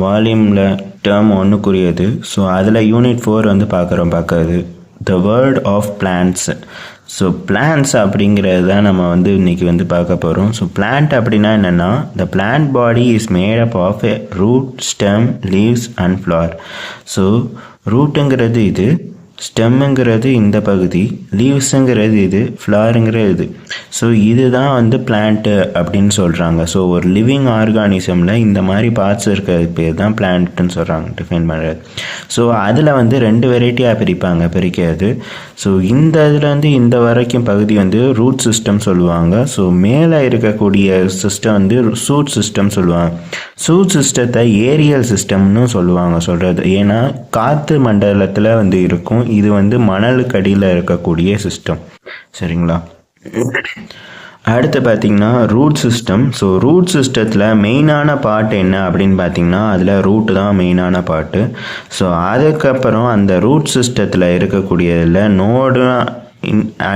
வால்யூமில் term ஒன்றுக்குரியது. So அதில் unit 4 வந்து பார்க்குறது the world of plants. So plants அப்படிங்கிறது தான் நம்ம வந்து இன்றைக்கி வந்து பார்க்க போகிறோம். ஸோ பிளான்ட் அப்படின்னா என்னென்னா, the plant body is made up of a root, stem, leaves and flower. So ரூட்டுங்கிறது இது, ஸ்டெம்முங்கிறது இந்த பகுதி, லீவ்ஸுங்கிறது இது, ஃப்ளவருங்கிறது இது. ஸோ இதுதான் வந்து பிளான்ட்டு அப்படின்னு சொல்கிறாங்க. ஸோ ஒரு லிவிங் ஆர்கானிசமில் இந்த மாதிரி பார்ட்ஸ் இருக்கிறது பேர் தான் பிளான்ட்டுன்னு சொல்கிறாங்க, டிஃபைன் பண்ணுறது. ஸோ அதில் வந்து 2 வெரைட்டியாக பிரிக்கிறது. ஸோ இந்த இதில் வந்து இந்த வரைக்கும் பகுதி வந்து ரூட் சிஸ்டம் சொல்லுவாங்க. ஸோ மேலே இருக்கக்கூடிய சிஸ்டம் வந்து சூட் சிஸ்டம் சொல்லுவாங்க. சூட் சிஸ்டத்தை ஏரியல் சிஸ்டம்னு சொல்கிறது. ஏன்னா காற்று மண்டலத்தில் வந்து இருக்கும். இது வந்து மணலுக்கு அடியில் இருக்கக்கூடிய சிஸ்டம். சரிங்களா? அடுத்து பார்த்திங்கன்னா ரூட் சிஸ்டம். ஸோ ரூட் சிஸ்டத்தில் மெயினான பார்ட் என்ன அப்படின்னு பார்த்திங்கன்னா, அதில் ரூட்டு தான் மெயினான பார்ட்டு. ஸோ அதுக்கப்புறம் அந்த ரூட் சிஸ்டத்தில் இருக்கக்கூடியதில் நோடு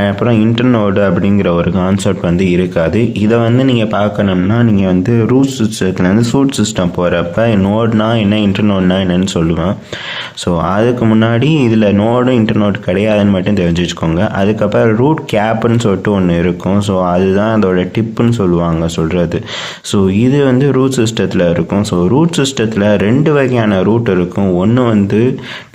அப்புறம் இன்டர்நோடு அப்படிங்கிற ஒரு கான்செப்ட் வந்து இருக்காது. இதை வந்து நீங்கள் பார்க்கணும்னா நீங்கள் வந்து ரூட் சிஸ்டத்துலேருந்து சூட் சிஸ்டம் போகிறப்ப நோட்னா என்ன, இன்டர்நோட்னா என்னன்னு சொல்லுவேன். ஸோ அதுக்கு முன்னாடி இதில் நோடும் இன்டர்நோட் கிடையாதுன்னு மட்டும் தெரிஞ்சு வச்சுக்கோங்க. அதுக்கப்புறம் ரூட் கேப்புன்னு சொல்லிட்டு ஒன்று இருக்கும். ஸோ அதுதான் அதோட டிப்புன்னு சொல்கிறது. ஸோ இது வந்து ரூட் சிஸ்டத்தில் இருக்கும். ஸோ ரூட் சிஸ்டத்தில் 2 வகையான ரூட் இருக்கும். ஒன்று வந்து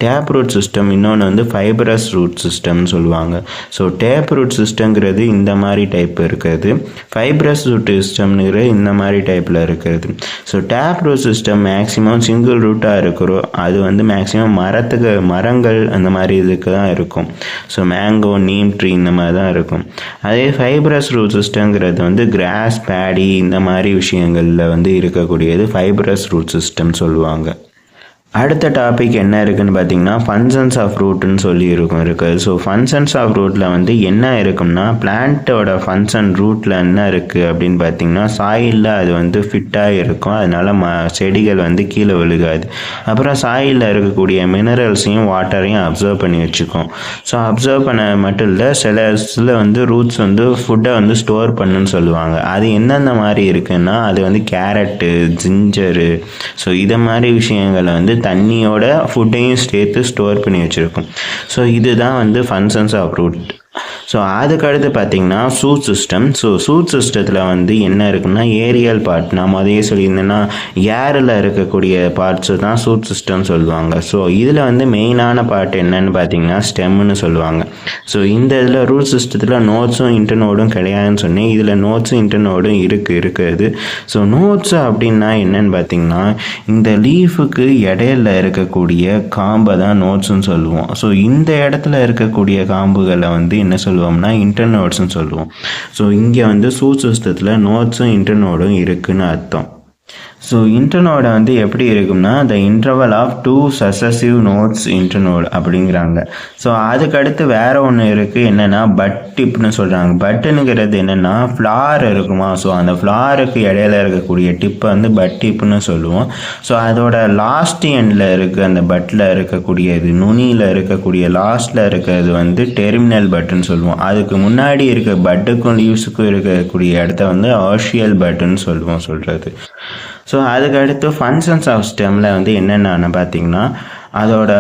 டேப் ரூட் சிஸ்டம், இன்னொன்று வந்து ஃபைபரஸ் ரூட் சிஸ்டம்னு சொல்லுவாங்க. ஸோ டேப் ரூட் சிஸ்டம்ங்கிறது இந்த மாதிரி டைப் இருக்கிறது, ஃபைப்ரஸ் ரூட் சிஸ்டம்ங்கிறது இந்த மாதிரி டைப்பில் இருக்கிறது. So tap root system maximum single ரூட்டாக இருக்கிறோம். அது வந்து மேக்ஸிமம் மரங்கள் அந்த மாதிரி இதுக்கு தான் இருக்கும். ஸோ மேங்கோ, நீம் ட்ரீ இந்த மாதிரி தான் இருக்கும். அதே ஃபைப்ரஸ் ரூட் சிஸ்டம்ங்கிறது வந்து கிராஸ், பேடி இந்த மாதிரி விஷயங்களில் வந்து இருக்கக்கூடியது ஃபைப்ரஸ் ரூட் சிஸ்டம் சொல்லுவாங்க. அடுத்த டாபிக் என்ன இருக்குதுன்னு பார்த்தீங்கன்னா, ஃபங்க்ஷன்ஸ் ஆஃப் ரூட்டுன்னு சொல்லி இருக்குது. ஸோ ஃபங்க்ஷன்ஸ் ஆஃப் ரூட்டில் வந்து என்ன இருக்கும்னா, பிளான்ட்டோட ஃபங்க்ஷன் ரூட்டில் என்ன இருக்குது அப்படின்னு பார்த்தீங்கன்னா, சாயிலில் அது வந்து ஃபிட்டாக இருக்கும். அதனால் செடிகள் வந்து கீழே விழுகாது. அப்புறம் சாயிலில் இருக்கக்கூடிய மினரல்ஸையும் வாட்டரையும் அப்சர்வ் பண்ணி வச்சுக்கும். ஸோ அப்சர்வ் பண்ண மட்டும் இல்லை, சில இதில் வந்து ரூட்ஸ் வந்து ஃபுட்டை வந்து ஸ்டோர் பண்ணுன்னு சொல்லுவாங்க. அது எந்தெந்த மாதிரி இருக்குன்னா, அது வந்து கேரட்டு, ஜிஞ்சரு, ஸோ இதை மாதிரி விஷயங்களை வந்து தண்ணியோட ஃபுட்டையும் சேர்த்து ஸ்டோர் பண்ணி வச்சுருக்கும். ஸோ இதுதான் வந்து ஃபங்க்ஷன்ஸ் ஆஃப் ரூட். ஸோ அதுக்கடுத்து பார்த்திங்கன்னா சூட் சிஸ்டம். ஸோ சூட் சிஸ்டத்தில் வந்து என்ன இருக்குன்னா, ஏரியல் பார்ட், நான் அதையே சொல்லியிருந்தேன்னா ஏரில் இருக்கக்கூடிய பார்ட்ஸு தான் சூட் சிஸ்டம் சொல்லுவாங்க. ஸோ இதில் வந்து மெயினான பார்ட் என்னன்னு பார்த்தீங்கன்னா ஸ்டெம்னு சொல்லுவாங்க. ஸோ இந்த இதில் ரூட் சிஸ்டத்தில் நோட்ஸும் இன்டர்நோடும் கிடையாதுன்னு சொன்னேன். இதில் நோட்ஸும் இன்டர்நோடும் இருக்குது. ஸோ நோட்ஸு அப்படின்னா என்னன்னு பார்த்தீங்கன்னா, இந்த லீஃபுக்கு இடையில இருக்கக்கூடிய காம்பை தான் நோட்ஸுன்னு சொல்லுவோம். ஸோ இந்த இடத்துல இருக்கக்கூடிய காம்புகளை வந்து என்ன சொல்லுவோம்னா இன்டர்நோட்ஸ்னு சொல்லுவோம். ஸோ இங்கே வந்து சூட் சிஸ்டத்தில் நோட்ஸும் இன்டர்நோடும் இருக்குன்னு அர்த்தம். ஸோ இன்டர்நோடை வந்து எப்படி இருக்கும்னா, the interval of 2 successive nodes internode அப்படிங்கிறாங்க. ஸோ அதுக்கடுத்து வேறு ஒன்று இருக்குது, என்னென்னா பட் டிப்னு சொல்கிறாங்க. பட்டுங்கிறது என்னென்னா ஃப்ளார் இருக்குமா, ஸோ அந்த ஃப்ளாருக்கு இடையில இருக்கக்கூடிய டிப்பை வந்து பட் டிப்னு சொல்லுவோம். ஸோ அதோட லாஸ்ட் எண்டில் இருக்குது, அந்த பட்டில் இருக்கக்கூடியது, நுனியில் இருக்கக்கூடிய லாஸ்ட்டில் இருக்கிறது வந்து டெர்மினல் பட்டுன்னு சொல்லுவோம். அதுக்கு முன்னாடி இருக்க பட்டுக்கும் லீவ்ஸுக்கும் இருக்கக்கூடிய இடத்த வந்து ஆர்ஷியல் பட்டுன்னு சொல்கிறது. ஸோ அதுக்கடுத்து ஃபங்க்ஷன்ஸ் ஆஃப் ஸ்டெம்மில் வந்து என்னென்னு பார்த்தீங்கன்னா, அதோட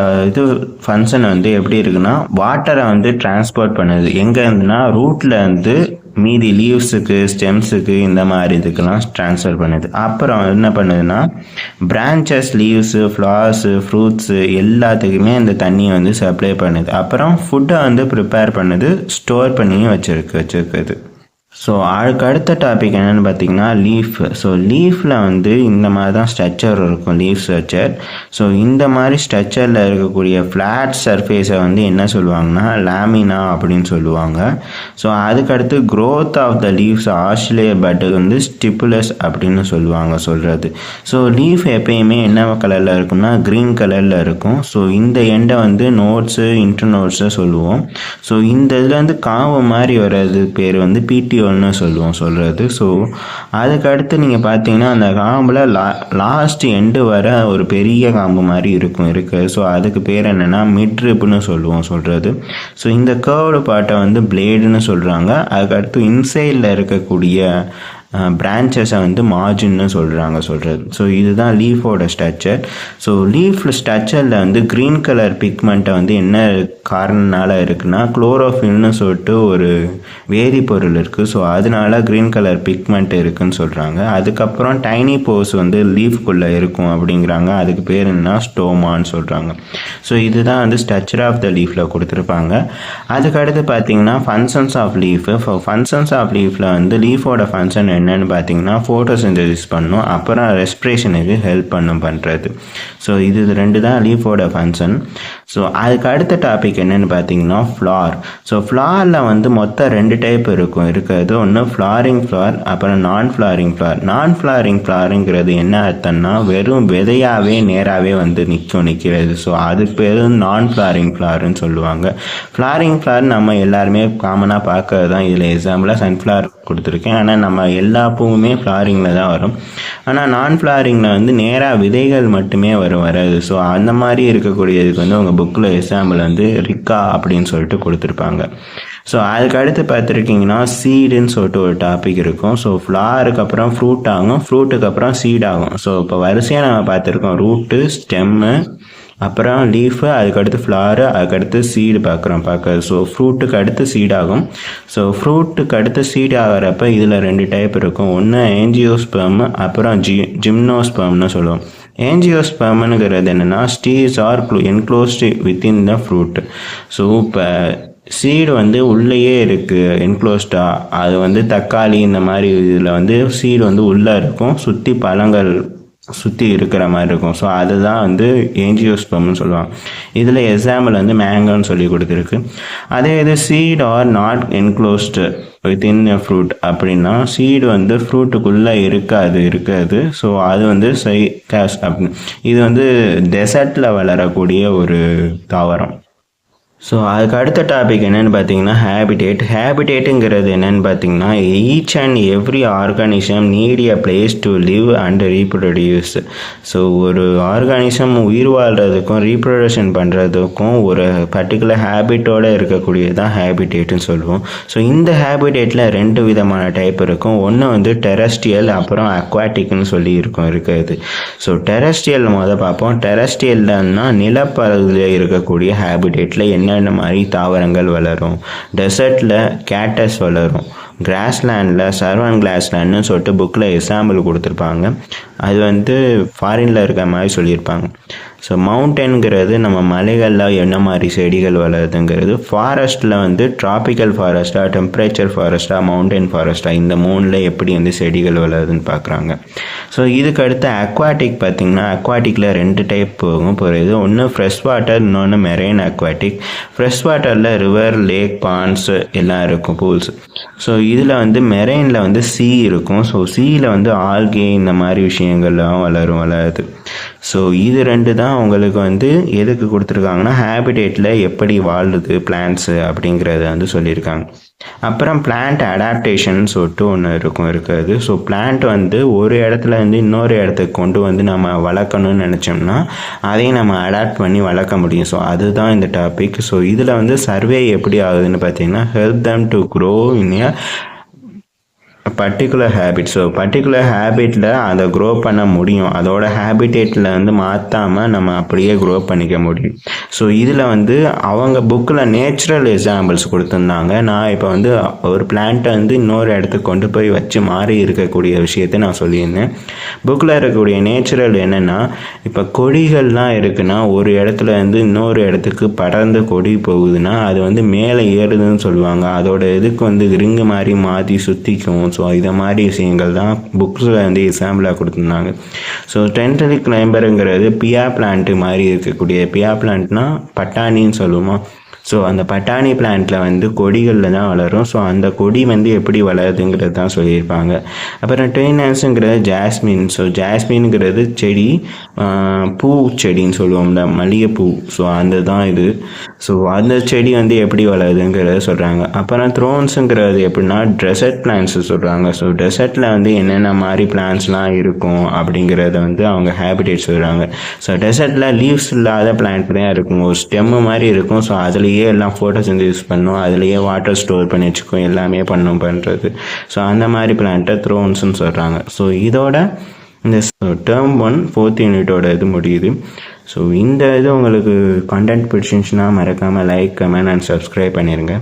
ஃபங்க்ஷன் வந்து எப்படி இருக்குன்னா, வாட்டரை வந்து டிரான்ஸ்போர்ட் பண்ணுது. எங்கே இருந்துன்னா ரூட்டில் வந்து மீதி லீவ்ஸுக்கு, ஸ்டெம்ஸுக்கு இந்த மாதிரி இதுக்கெல்லாம் ட்ரான்ஸ்ஃபர் பண்ணுது. அப்புறம் என்ன பண்ணுதுன்னா, பிரான்ச்சஸ், லீவ்ஸு, ஃப்ளவர்ஸு, ஃப்ரூட்ஸு எல்லாத்துக்குமே இந்த தண்ணியை வந்து சப்ளை பண்ணுது. அப்புறம் ஃபுட்டை வந்து ப்ரிப்பேர் பண்ணுது, ஸ்டோர் பண்ணியும் வச்சுருக்குது. ஸோ அதுக்கு அடுத்த டாபிக் என்னென்னு பார்த்தீங்கன்னா லீஃப். ஸோ லீஃபில் வந்து இந்த மாதிரி தான் ஸ்ட்ரக்சர் இருக்கும், லீஃப் ஸ்ட்ரக்சர். ஸோ இந்த மாதிரி ஸ்ட்ரக்சரில் இருக்கக்கூடிய ஃப்ளாட் சர்ஃபேஸை வந்து என்ன சொல்லுவாங்கன்னா லாமினா அப்படின்னு சொல்லுவாங்க. ஸோ அதுக்கடுத்து growth of the leaves Australia பட்டு வந்து ஸ்டிப்புலஸ் அப்படின்னு சொல்கிறது. ஸோ லீஃப் எப்பயுமே என்ன கலரில் இருக்கும்னா க்ரீன் கலரில் இருக்கும். ஸோ இந்த எண்டை வந்து நோட்ஸு, இன்டர்நோட்ஸை சொல்லுவோம். ஸோ இந்த இதில் வந்து காம்பு மாதிரி வர்றது பேர் வந்து பிடிஓன்னு சொல்கிறது. ஸோ அதுக்கடுத்து நீங்கள் பார்த்தீங்கன்னா அந்த காம்பில் லாஸ்ட் எண்டு வர ஒரு பெரிய காம்பு மாதிரி இருக்கு. ஸோ அதுக்கு பேர் என்னென்னா மிட்ரிப்னு சொல்கிறது. ஸோ இந்த கர்வ்டு பார்ட்டை வந்து பிளேடுன்னு சொல்கிறாங்க. அதுக்கடுத்து இன்சைடில் இருக்கக்கூடிய பிரான்ச்சஸை வந்து மார்ஜின்னு சொல்கிறது. ஸோ இதுதான் லீஃபோட ஸ்ட்ரக்சர். ஸோ லீஃப் ஸ்ட்ரக்சரில் வந்து க்ரீன் கலர் பிக்மெண்ட்டை வந்து என்ன காரணனால இருக்குன்னா குளோரோஃபில்னு சொல்லிட்டு ஒரு வேதிப்பொருள் இருக்குது. ஸோ அதனால க்ரீன் கலர் பிக்மெண்ட் இருக்குதுன்னு சொல்கிறாங்க. அதுக்கப்புறம் டைனி போர்ஸ் வந்து லீஃப்குள்ளே இருக்கும் அப்படிங்கிறாங்க. அதுக்கு பேர் என்ன, ஸ்டோமான்னு சொல்கிறாங்க. ஸோ இதுதான் வந்து ஸ்ட்ரக்சர் ஆஃப் த லீஃபில் கொடுத்துருப்பாங்க. அதுக்கடுத்து பார்த்தீங்கன்னா functions of leaf. Functions of லீஃபில் வந்து லீஃபோட ஃபங்க்ஷன் என்னன்னு பார்த்தீங்கன்னா ஃபோட்டோசிந்தசிஸ் பண்ணும், அப்புறம் ரெஸ்பிரேஷனுக்கு ஹெல்ப் பண்ணுறது. ஸோ இது ரெண்டு தான் லீஃபோட ஃபங்க்ஷன். ஸோ அதுக்கு அடுத்த டாபிக் என்னென்னு பார்த்தீங்கன்னா ஃப்ளார். ஸோ ஃப்ளாரில் வந்து மொத்தம் 2 டைப் இருக்கிறது. ஒன்று ஃப்ளாரிங் ஃப்ளார், அப்புறம் நான் ஃப்ளாரிங் ஃப்ளார். நான் ஃப்ளாரிங் ஃப்ளாருங்கிறது என்ன அர்த்தம்னா வெறும் விதையாகவே நேராகவே வந்து நிற்கிறது. ஸோ அதுக்கு பேர் நான் ஃப்ளாரிங் ஃப்ளாருன்னு சொல்லுவாங்க. ஃப்ளாரிங் ஃப்ளார் நம்ம எல்லாருமே காமனாக பார்க்கறது தான். இதில் எக்ஸாம்பிளாக சன்ஃப்ளவர் கொடுத்துருக்கேன். ஆனால் நம்ம எல்லா பூவுமே ஃப்ளாரிங்கில் தான் வரும். ஆனால் நான் ஃப்ளாரிங்கில் வந்து நேராக விதைகள் மட்டுமே வராது. ஸோ அந்த மாதிரி இருக்கக்கூடியதுக்கு வந்து உங்கள் புக்கில் எக்ஸாம்பிள் வந்து ரிக்கா அப்படின்னு சொல்லிட்டு கொடுத்துருப்பாங்க. ஸோ அதுக்கு அடுத்து பார்த்துருக்கிங்கன்னா சீடுன்னு சொல்லிட்டு ஒரு டாபிக் இருக்கும். ஸோ ஃப்ளாருக்கு அப்புறம் ஃப்ரூட் ஆகும், ஃப்ரூட்டுக்கு அப்புறம் சீட் ஆகும். ஸோ இப்போ வரிசையாக நம்ம பார்த்துருக்கோம், ரூட்டு, ஸ்டெம்மு, அப்புறம் லீஃபு, அதுக்கடுத்து ஃப்ளாரு, அதுக்கடுத்து சீடு பார்க்குறோம். ஸோ ஃப்ரூட்டுக்கு அடுத்து சீடாகும். ஸோ ஃப்ரூட்டுக்கு அடுத்து சீட் ஆகிறப்ப இதில் 2 டைப் இருக்கும். ஒன்று ஏஞ்சியோஸ்பெர்ம், அப்புறம் ஜிம்னோஸ்பெர்ம்னு சொல்லுவோம். ஏஞ்சியோஸ்பெர்ம்னுங்கிறது என்னென்னா seeds are enclosed within the fruit. So இப்போ சீடு வந்து உள்ளேயே இருக்குது என்க்ளோஸ்டாக. அது வந்து தக்காளி இந்த மாதிரி இதில் வந்து சீடு வந்து உள்ளே இருக்கும், சுற்றி பழங்கள் சுற்றி இருக்கிற மாதிரி இருக்கும். ஸோ அதுதான் வந்து ஏஞ்சியோஸ்பெர்ம்னு சொல்லுவாங்க. இதில் எக்ஸாம்பிள் வந்து மேங்கோன்னு சொல்லி கொடுத்துருக்கு. அதே இது seed are not enclosed within a fruit அப்படின்னா சீடு வந்து ஃப்ரூட்டுக்குள்ளே இருக்காது. ஸோ அது வந்து சைகாஸ் அப்படின்னு. இது வந்து டெசர்ட்டில் வளரக்கூடிய ஒரு தாவரம். ஸோ அதுக்கு அடுத்த டாபிக் என்னென்னு பார்த்தீங்கன்னா ஹேபிடேட்டுங்கிறது என்னென்னு பார்த்தீங்கன்னா each and every organism need a place to live and reproduce. So ஒரு ஆர்கானிசம் உயிர் வாழ்கிறதுக்கும் ரீப்ரொடக்ஷன் பண்ணுறதுக்கும் ஒரு பர்டிகுலர் ஹேபிட்டோடு இருக்கக்கூடியது தான் ஹேபிடேட்டுன்னு சொல்லுவோம். ஸோ இந்த ஹேபிடேட்டில் 2 விதமான டைப் இருக்கும். ஒன்று வந்து டெரஸ்ட்ரியல், அப்புறம் அக்வாட்டிக்னு சொல்லி இருக்கிறது. ஸோ டெரஸ்ட்ரியல் பார்ப்போம். டெரஸ்ட்ரியல்னா நிலப்பகுதியில் இருக்கக்கூடிய ஹேபிடேட்டில் என்னென்ன மாதிரி தாவரங்கள் வளரும். டெசர்ட்டில் கேட்டஸ் வளரும், கிராஸ்லேண்டில் சர்வன் கிராஸ்லேண்ட்னு சொல்லிட்டு புக்கில் எக்ஸாம்பிள் கொடுத்துருப்பாங்க. அது வந்து ஃபாரினில் இருக்க மாதிரி சொல்லியிருப்பாங்க. ஸோ மவுண்டன்கிறது நம்ம மலைகளில் என்ன மாதிரி செடிகள் வளருதுங்கிறது. ஃபாரஸ்ட்டில் வந்து டிராபிக்கல் ஃபாரஸ்ட்டாக, டெம்பரேச்சர் ஃபாரஸ்ட்டாக, மவுண்டன் ஃபாரஸ்ட்டாக, இந்த 3ல் எப்படி வந்து செடிகள் வளருதுன்னு பார்க்குறாங்க. ஸோ இதுக்கு அடுத்து அக்வாட்டிக் பார்த்திங்கன்னா அக்வாட்டிக்கில் 2 டைப் போகிறது. ஒன்று ஃப்ரெஷ் வாட்டர், இன்னொன்று மெரைன் அக்வாட்டிக். ஃப்ரெஷ் வாட்டரில் ரிவர், லேக், பாண்ட்ஸ் எல்லாம் இருக்கும், பூல்ஸ். ஸோ இதில் வந்து மெரைனில் வந்து சீ இருக்கும். ஸோ சீயில் வந்து ஆல்கே இந்த மாதிரி விஷயங்கள்லாம் வளருது. ஸோ இது 2 தான் உங்களுக்கு வந்து எதுக்கு கொடுத்துருக்காங்கன்னா ஹேபிடேட்டில் எப்படி வாழுது பிளான்ட்ஸு அப்படிங்கிறத வந்து சொல்லியிருக்காங்க. அப்புறம் பிளான்ட் அடாப்டேஷன் சொல்லிட்டு ஒன்று இருக்காது. ஸோ பிளான்ட் வந்து ஒரு இடத்துல இருந்து இன்னொரு இடத்துக்கு கொண்டு வந்து நம்ம வளர்க்கணும்னு நினச்சோம்னா அதையும் நம்ம அடாப்ட் பண்ணி வளர்க்க முடியும். ஸோ அதுதான் இந்த டாபிக். ஸோ இதில் வந்து சர்வே எப்படி ஆகுதுன்னு பார்த்தீங்கன்னா help them to grow in a particular habitat. So particular ஹேபிட்டில் அதை க்ரோ பண்ண முடியும். அதோட ஹேபிடேட்டில் வந்து மாற்றாமல் நம்ம அப்படியே க்ரோ பண்ணிக்க முடியும். ஸோ இதில் வந்து அவங்க புக்கில் நேச்சுரல் எக்ஸாம்பிள்ஸ் கொடுத்துருந்தாங்க. நான் இப்போ வந்து ஒரு பிளான்ட்டை வந்து இன்னொரு இடத்துக்கு கொண்டு போய் வச்சு மாறி இருக்கக்கூடிய விஷயத்தை நான் சொல்லியிருந்தேன். புக்கில் இருக்கக்கூடிய நேச்சுரல் என்னென்னா இப்போ கொடிகள்லாம் இருக்குன்னா ஒரு இடத்துல இருந்து இன்னொரு இடத்துக்கு படர்ந்து கொடி போகுதுன்னா அது வந்து மேலே ஏறுதுன்னு சொல்லுவாங்க. அதோட இதுக்கு வந்து ரிங்கு மாதிரி மாற்றி சுற்றிக்கும். ஸோ இதை மாதிரி விஷயங்கள் தான் புக்ஸில் வந்து எக்ஸாம்பிளாக கொடுத்துருந்தாங்க. ஸோ டென்டரி கிளைம்பருங்கிறது பியா பிளான்ட்டு மாதிரி இருக்கக்கூடிய பியா பிளான்ட்னா பட்டாணின்னு சொல்லுவோமா. ஸோ அந்த பட்டாணி பிளான்ட்டில் வந்து கொடிகளில் தான் வளரும். ஸோ அந்த கொடி வந்து எப்படி வளருதுங்கிறது தான் சொல்லியிருப்பாங்க. அப்புறம் ட்ரெயினன்ஸுங்கிறது ஜாஸ்மின். ஸோ ஜாஸ்மின்ங்கிறது செடி, பூ செடின்னு சொல்லுவோம், இந்த மல்லிகைப்பூ. ஸோ அந்த தான் இது. ஸோ அந்த செடி வந்து எப்படி வளருதுங்கிறத சொல்கிறாங்க. அப்புறம் த்ரோன்ஸுங்கிறது எப்படின்னா டெசர்ட் பிளான்ட்ஸு சொல்கிறாங்க. ஸோ டெசர்ட்டில் வந்து என்னென்ன மாதிரி பிளான்ட்ஸ்லாம் இருக்கும் அப்படிங்கிறத வந்து அவங்க ஹேபிடேட் சொல்கிறாங்க. ஸோ டெசர்ட்டில் லீவ்ஸ் இல்லாத பிளான்ட் தான் இருக்கும், ஒரு ஸ்டெம்மு மாதிரி இருக்கும். ஸோ அதுலேயே அதுலேயே எல்லாம் ஃபோட்டோஸ் வந்து யூஸ் பண்ணும், அதுலேயே வாட்டர் ஸ்டோர் பண்ணி வச்சுக்கும், எல்லாமே பண்ணுறது. ஸோ அந்த மாதிரி பிளான்ட்டை த்ரோன்ஸ்னு சொல்கிறாங்க. ஸோ இதோட இந்த டேர்ம் 1 4th யூனிட்டோட இது முடியுது. ஸோ இந்த இது உங்களுக்கு கண்டென்ட் பிடிச்சிருந்துச்சுன்னா மறக்காமல் லைக், கமெண்ட் அண்ட் சப்ஸ்கிரைப் பண்ணிடுங்க.